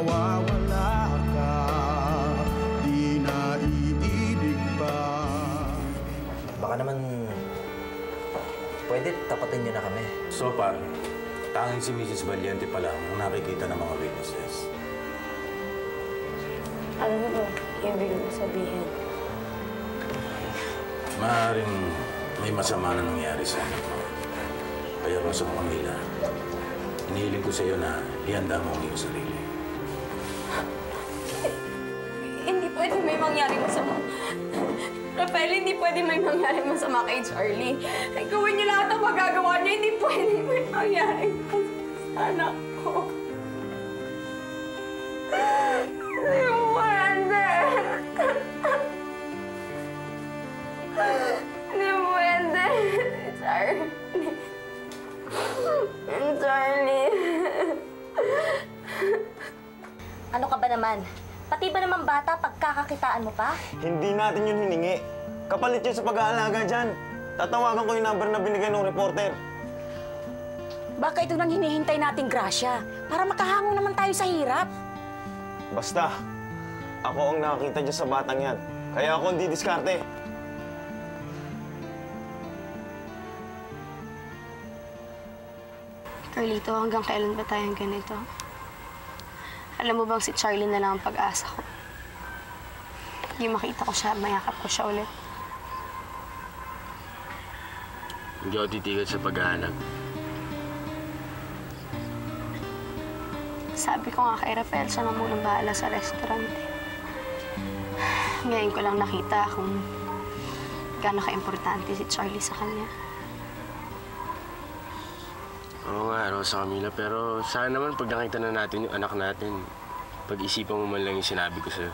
mawawala ka, di na iibig pa. Baka naman pwede tapatin niyo na kami. So far, tanging si Mrs. Valiente pa lang ang nakikita ng mga witnesses. Ano mo ibig mo sabihin? Maaaring may masama na nangyari sa anak mo. Kaya Rosa Camila, inihiling ko sa iyo na ihanda mo ang iyong sarili. Hindi pwede may mangyari masama. Rafael, hindi pwede may mangyari masama kay Charlie. Ay, gawin niyo lahat ang magagawa niya. Hindi pwede may mangyari masama sa anak ko. Hindi pwede. Hindi pwede. Charlie. Charlie. Ano ka ba naman? Pati ba naman bata, pagkakakitaan mo pa? Hindi natin yun hiningi. Kapalit yun sa pag-aalaga dyan. Tatawagan ko yung number na binigay ng reporter. Baka ito nang hinihintay nating grasya para makahango naman tayo sa hirap. Basta, ako ang nakakita dyan sa batang yan. Kaya ako hindi diskarte. Carlito, hanggang kailan ba tayong ganito? Alam mo bang si Charlie na lang ang pag-asa ko? Yung makita ko siya, mayakap ko siya ulit. Hindi ako titigil sa paghahanap. Sabi ko nga kay Rafael, siya na munang bahala sa restaurant. Ngayon ko lang nakita kung gaano ka-importante si Charlie sa kanya. Oo nga, Rosa Camila, pero sana naman pag nakita na natin yung anak natin, pag-isipan mo man lang yung sinabi ko sa'yo.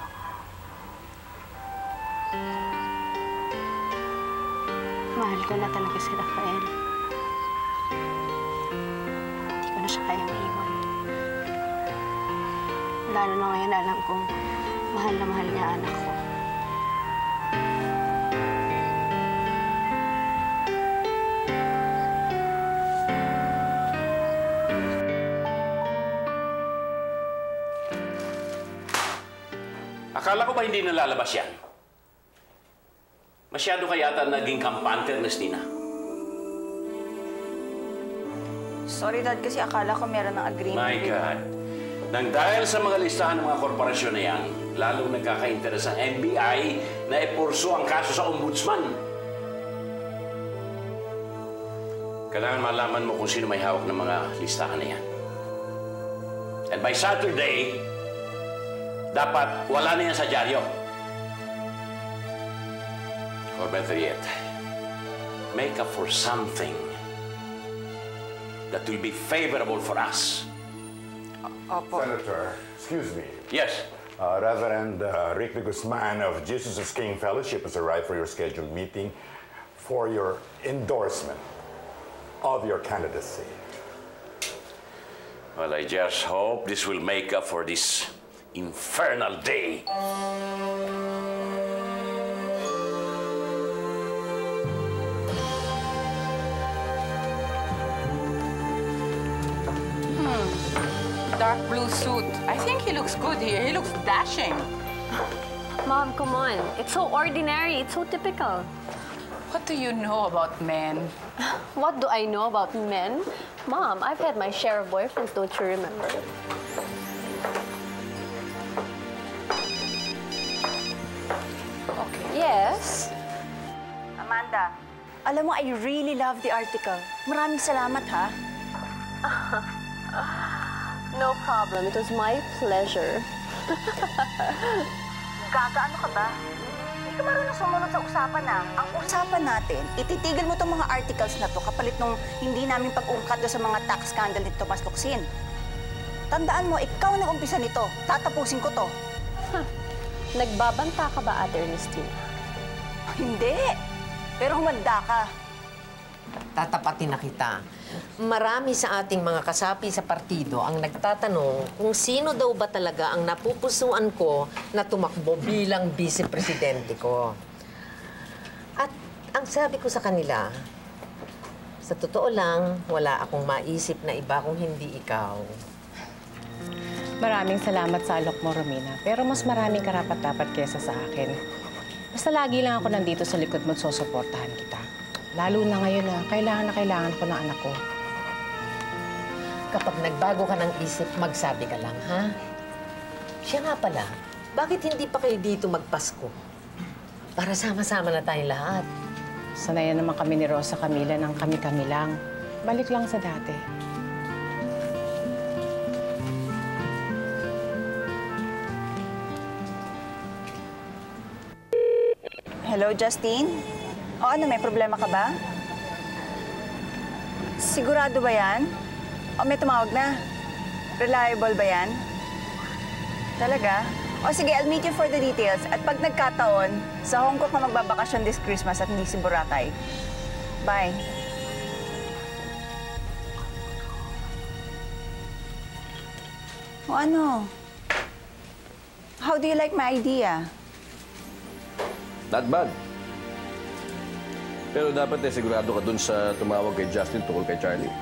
Mahal ko na talaga si Rafael. Hindi ko na siya kayang iwan. Lalo na ngayon alam kong mahal na mahal niya anak ko. Akala ko ba hindi nalalabas yan? Masyado ka yata naging kampante, Ernestina. Sorry, Dad, kasi akala ko meron ng agreement. My God. Nang dahil sa mga listahan ng mga korporasyon na yan, lalong nagkaka-interes ang NBI na ipurso ang kaso sa ombudsman. Kailangan malaman mo kung sino may hawak ng mga listahan na yan. And by Saturday, dapat wala na yan sa dyaryo. Or better yet, make up for something that will be favorable for us. Opo. Senator, excuse me. Yes. Reverend Rick de Guzman of Jesus is King Fellowship has arrived for your scheduled meeting for your endorsement of your candidacy. Well, I just hope this will make up for this infernal day. Dark blue suit. I think he looks good here. He looks dashing. Mom, come on. It's so ordinary. It's so typical. What do you know about men? What do I know about men? Mom, I've had my share of boyfriends, don't you remember? Okay. Yes? Amanda, alam mo, I really love the article. Maraming salamat, ha? No problem. It was my pleasure. Gaga, ano ka ba? Hindi ka marunong sumunod sa usapan, ha? Ang usapan natin, ititigil mo itong mga articles na to kapalit nung hindi namin pag-ungkat sa mga tax scandal ni Tomas Locsin. Tandaan mo, ikaw na umpisa nito. Tatapusin ko to. Nagbabanta ka ba, Ate Ernestina? Hindi. Pero humanda ka. Tatapatin na kita. Marami sa ating mga kasapi sa partido ang nagtatanong kung sino daw ba talaga ang napupusuan ko na tumakbo bilang vice-presidente ko. At ang sabi ko sa kanila, sa totoo lang, wala akong maisip na iba kung hindi ikaw. Maraming salamat sa alok mo, Romina. Pero mas maraming karapat-dapat kesa sa akin. Basta lagi lang ako nandito sa likod mo at susuportahan kita. Lalo na ngayon na kailangan ko ng anak ko. Kapag nagbago ka ng isip, magsabi ka lang, ha? Siya nga pala, bakit hindi pa kayo dito magpasko? Para sama-sama na tayong lahat. Sanayan naman kami ni Rosa Camila ng kami-kami lang. Balik lang sa dati. Hello, Justine? O ano, may problema ka ba? Sigurado ba yan? O may tumawag na? Reliable ba yan? Talaga? O sige, I'll meet you for the details. At pag nagkataon, sa Hong Kong ka magbabakasyon this Christmas at hindi si Boracay. Bye. O ano? How do you like my idea? Not bad. Pero dapat sigurado ka dun sa tumawag kay Justin tungkol kay Charlie.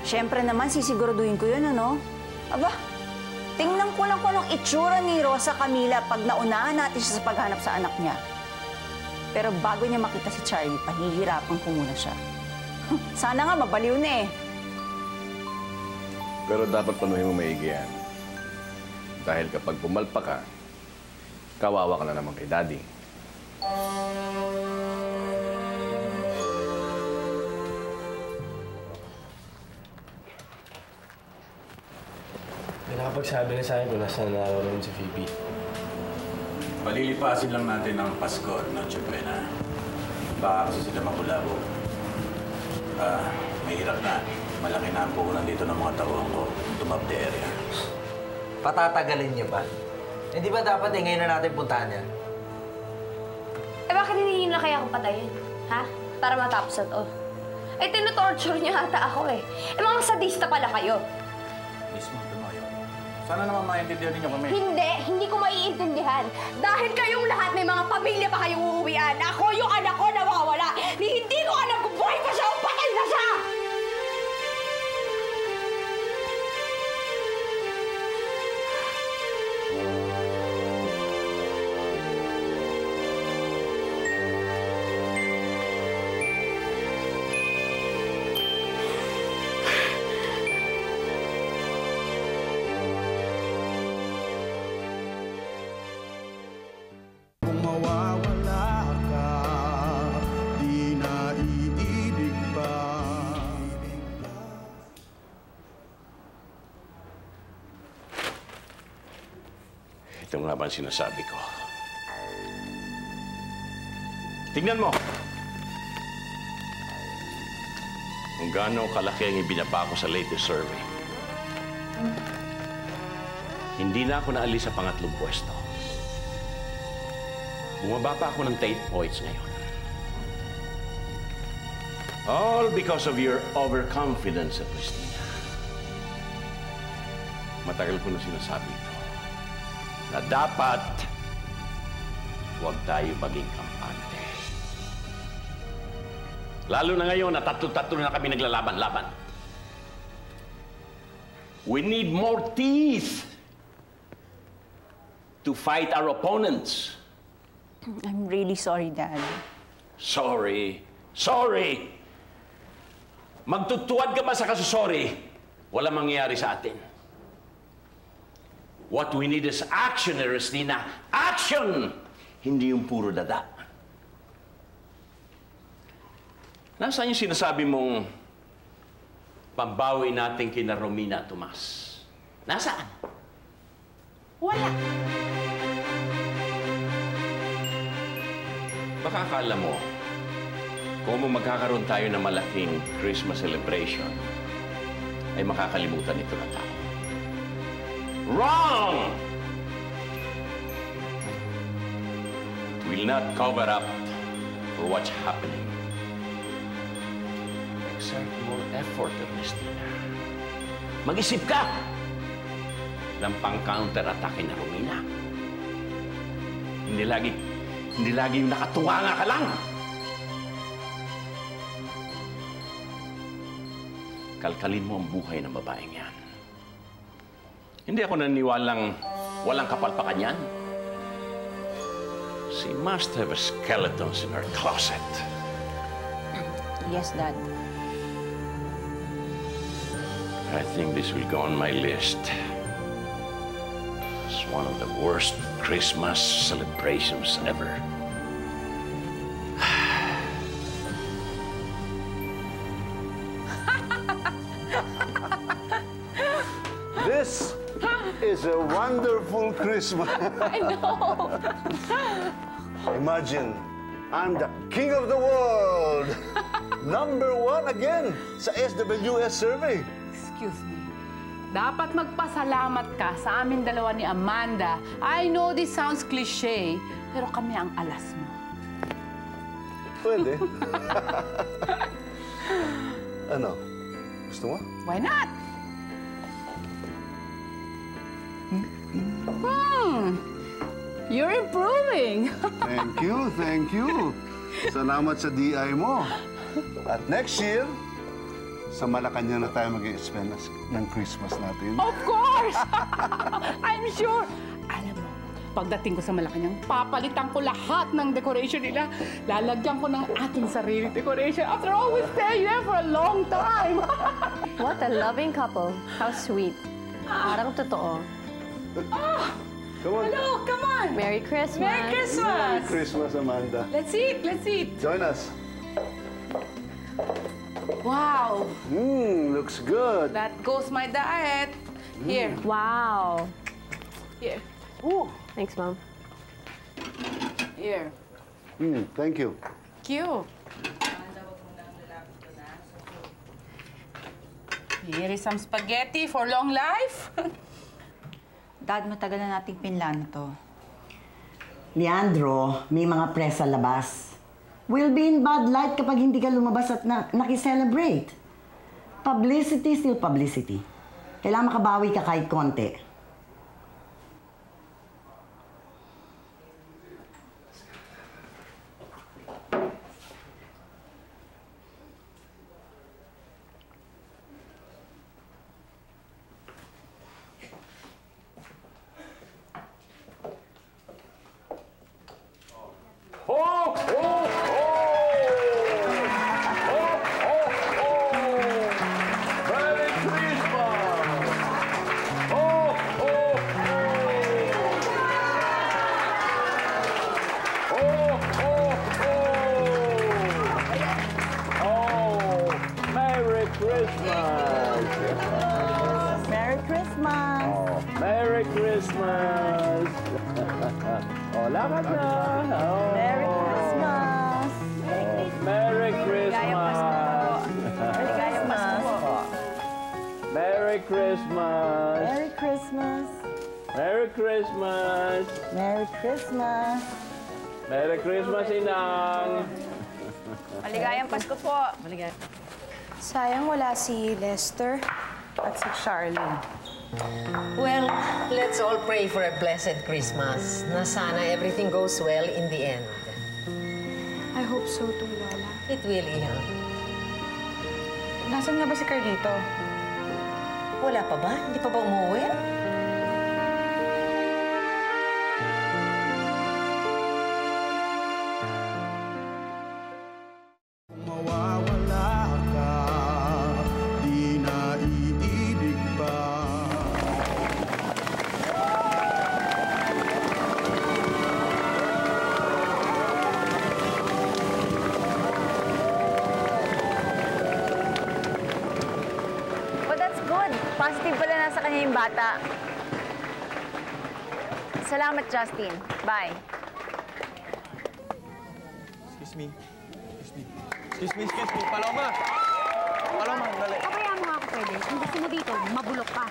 Siyempre naman, sisiguraduhin ko yun, ano? Aba, tingnan ko lang kung anong itsura ni Rosa Camila pag naunahan natin siya sa paghanap sa anak niya. Pero bago niya makita si Charlie, pahihirapan ko muna siya. Sana nga, mabaliw na eh. Pero dapat panuhin mo maigi yan. Dahil kapag pumalpa ka, kawawa ka na naman kay Daddy. May nakapagsabi na sa akin kung nasaan naroon si Phoebe. Palilipasin lang natin ang Pasko at Noche Buena. Baka kasi sila makulabo. Mahirap na. Malaki na ang puhunan dito ng mga tauhan ko. Tumap the area. Patatagalin niyo ba? Hindi ba dapat ngayon na natin puntahan yan? Eh bakit hindi nyo na kaya akong patayin? Ha? Para matapos na to. Eh tinutorture nyo ata ako eh. Eh mga sadista pala kayo. Mismo, tumayo. Sana naman maintindihan ninyo kami. Hindi ko maiintindihan. Dahil kayong lahat may mga pamilya pa kayong uuwian. Ako yung anak ko nawawala. Hindi ko alam kung buhay pa siya o patay na siya! Kung mawawala ka, di na iibig pa. Ito nga ba ang sinasabi ko? Tingnan mo! Kung gaano kalaki ang ibinaba ko sa latest survey. Hindi na ako naalis sa pangatlong pwesto. Bumaba pa ako ng 8 points ngayon. All because of your overconfidence, Christina. Matagal ko na sinasabi ito. Na dapat huwag tayo maging kampante. Lalo na ngayon na tatlo-tatlo na kami naglalaban-laban. We need more teeth to fight our opponents. I'm really sorry, Dad. Sorry. Sorry! Magtutuwad ka ba sa kasusori? Wala mangyayari sa atin. What we need is action, Ernestina. Action! Hindi yung puro dada. Nasaan yung sinasabi mong pambawi natin kina Romina at Tomas? Nasaan? Wala. Baka akala mo, kung magkakaroon tayo ng malaking Christmas celebration, ay makakalimutan ito ng tao. Wrong! Will not cover up for what's happening. Exert more effort, Ernestina. Mag-isip ka ng pang-counter-atake na Romina. Hindi lagi yung nakatunganga ka lang. Kalkalin mo ang buhay ng babaeng yan. Hindi ako naniniwalang walang kapalpakan yan. She must have skeletons in her closet. Yes, Dad. I think this will go on my list. It's one of the worst Christmas celebrations ever. This is a wonderful Christmas. I know. Imagine, I'm the king of the world. #1 again sa SWS survey. Excuse me. Dapat magpasalamat ka sa amin dalawa ni Amanda. I know this sounds cliche, pero kami ang alas mo. Pwede. Ano? Gusto mo? Why not? You're improving. Thank you. Salamat sa DI mo. At next year, sa Malacanang na tayo mag-i-spend ng Christmas natin. Of course! I'm sure. Alam mo, pagdating ko sa Malacanang, papalitan ko lahat ng decoration nila. Lalagyan ko ng ating sarili decoration. After all, we stay there for a long time. What a loving couple. How sweet. Parang totoo. Come on. Hello, come on. Merry Christmas. Merry Christmas. Merry Christmas, Amanda. Let's eat, let's eat. Join us. Wow. Looks good. That goes my diet. Here. Wow. Here. Ooh. Thanks, Mom. Here. Thank you. Cute. Here is some spaghetti for long life. Dad, matagal na nating pinlano to. Leandro, may mga press sa labas. We'll be in bad light kapag hindi ka lumabas at nakiselebrate. Publicity still publicity. Kailangan makabawi ka kahit konti. Merry Christmas! Oh, lakad na! Oh. Merry Christmas! Merry Christmas! Merry Christmas! Merry Christmas! Merry Christmas! Merry Christmas! Merry Christmas, Inang! Maligayang Pasko po. Maligayang. Sayang wala si Lester at si Charlie. Well, let's all pray for a blessed Christmas. Na sana everything goes well in the end. I hope so too, Lola. It will, Iha. Nasaan nga ba si Carlito? Wala pa ba? Hindi pa ba umuwi? Mawawala ka, di na iibig pa. Well, that's good. Positive pala nasa kanya yung bata. Salamat, Justin. Bye. Excuse me. Excuse me. Paloma! Paloma, dali. Pabayaan mo nga ako pwede. Kung gusto mo dito, mabulok ka.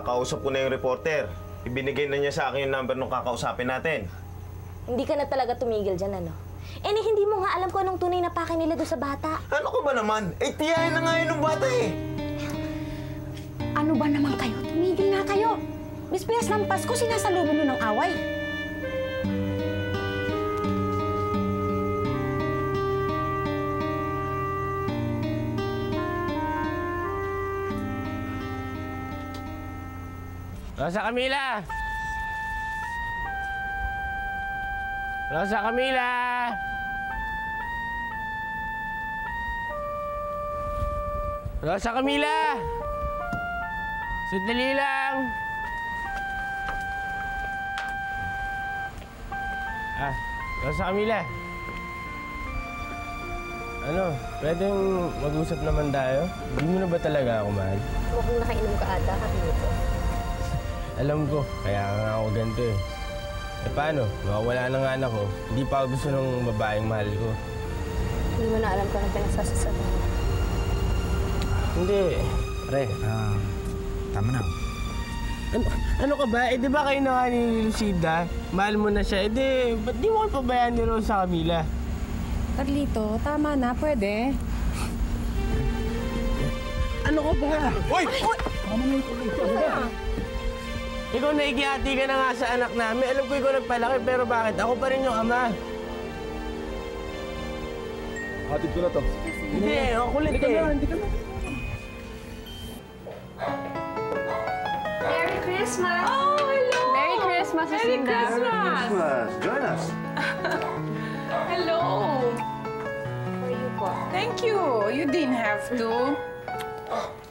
Nakausap ko na yung reporter. Ibinigay na niya sa akin yung number nung kakausapin natin. Hindi ka na talaga tumigil dyan, ano? Hindi mo nga alam kung anong tunay na pake nila doon sa bata. Ano ko ba naman? Tiyahin na nga yun ng bata eh. Ano ba naman kayo? Tumigil nga kayo. Bispiyas ng Pasko, sinasalubong nyo ng away. Rosa Camila! Rosa Camila! Rosa Camila! Sandali lang! Rosa Camila! Ano, pwedeng mag-usap naman tayo? Hindi mo na ba talaga ako mahal? Mukhang nakainom ka ata, Carlito. Alam ko, kaya nga ako ganito eh. Paano? Mawawala na nga anak ko. Hindi pa ako gusto ng babaeng mahal ko. Hindi mo na alam kung anong pinagsasasabi mo. Hindi. Pre, tama na. Ano ka ba? Di ba kayo na nga ni Lucida? Mahal mo na siya. Ba't di mo kayo pabayaan ni Rosa Camila? Carlito, tama na. Pwede. Ano ka ba? Uy! Tama na ito. Ikaw naigihati ka na nga sa anak namin. Alam ko ikaw nagpalaki, pero bakit? Ako pa rin yung ama. Hatid ko na to. Hindi, ang kulit eh. Hindi ka na. Merry Christmas! Oh, hello! Merry Christmas, Merry Lucinda. Christmas! Join us. Hello! For you po. Thank you. You didn't have to.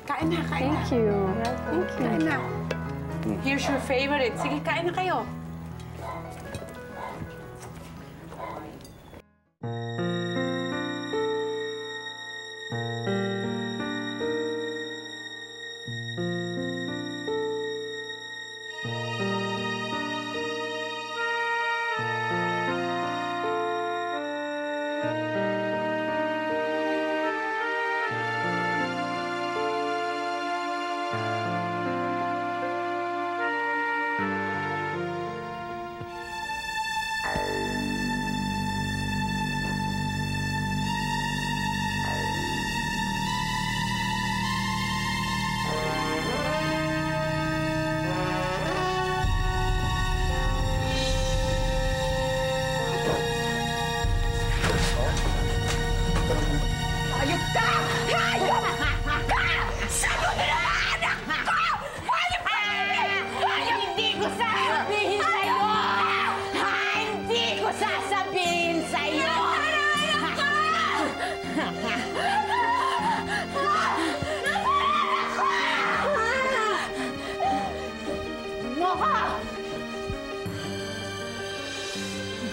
Kain na, kain na. Thank you. Thank you. Kain na. Here's your favorite. Sige, kain na kayo. Hayop ka! Hayop ka! Sagot na anak ko! Hayop ka! Hayop! Hindi ko sasabihin sa'yo! Hindi ko sasabihin sa'yo! Hayop ka!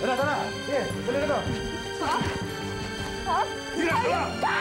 Tara! Sige, tuloy na to. Hayop ka!